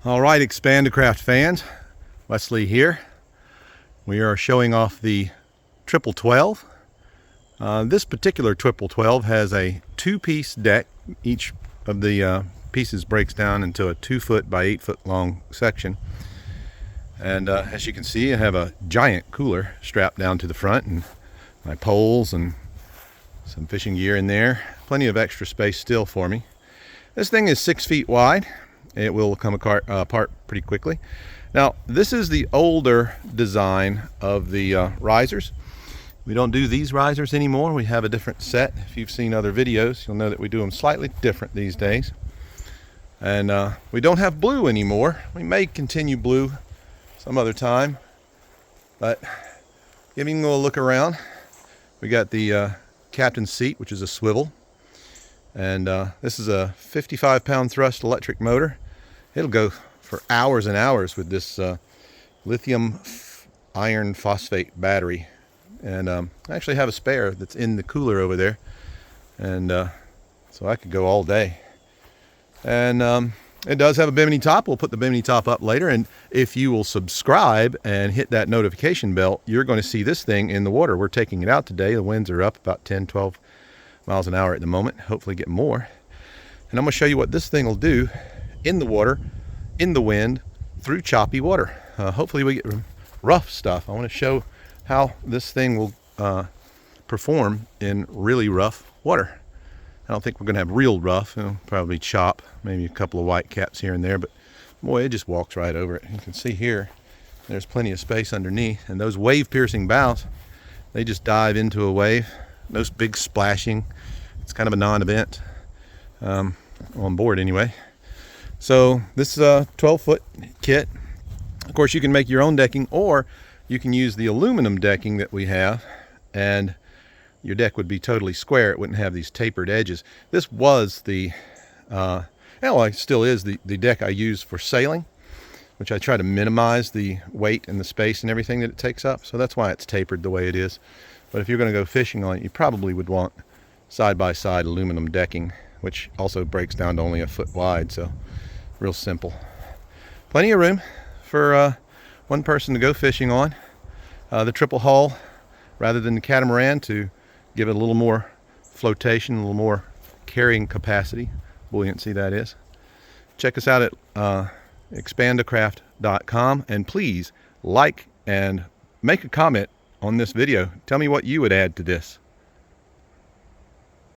All right, Expandacraft fans, Wesley here. We are showing off the 1212. This particular 1212 has a two-piece deck. Each of the pieces breaks down into a 2-foot by 8-foot long section. And as you can see, I have a giant cooler strapped down to the front, and my poles and some fishing gear in there. Plenty of extra space still for me. This thing is 6 feet wide. It will come apart pretty quickly. Now, this is the older design of the risers. We don't do these risers anymore. We have a different set. If you've seen other videos, you'll know that we do them slightly different these days. And we don't have blue anymore. We may continue blue some other time, but giving a look around, we got the captain's seat, which is a swivel. And this is a 55-pound thrust electric motor. It'll go for hours and hours with this lithium iron phosphate battery. And I actually have a spare that's in the cooler over there. And so I could go all day. And it does have a bimini top. We'll put the bimini top up later. And if you will subscribe and hit that notification bell, you're going to see this thing in the water. We're taking it out today. The winds are up about 10, 12 miles an hour at the moment, hopefully get more. And I'm going to show you what this thing will do in the water, in the wind, through choppy water. Hopefully we get rough stuff. I want to show how this thing will perform in really rough water. I don't think we're going to have real rough. It'll probably chop, maybe a couple of white caps here and there, but boy, it just walks right over it. You can see here, there's plenty of space underneath, and those wave-piercing bows, they just dive into a wave. No big splashing. It's kind of a non-event on board anyway. So this is a 12-foot kit. Of course, you can make your own decking, or you can use the aluminum decking that we have, and your deck would be totally square. It wouldn't have these tapered edges. This was the, well, it still is the deck I use for sailing, which I try to minimize the weight and the space and everything that it takes up. So that's why it's tapered the way it is. But if you're going to go fishing on it, you probably would want side-by-side aluminum decking, which also breaks down to only a foot wide, so real simple. Plenty of room for one person to go fishing on. The triple hull, rather than the catamaran, to give it a little more flotation, a little more carrying capacity, buoyancy that is. Check us out at expandacraft.com, and please like and make a comment on this video. Tell me what you would add to this.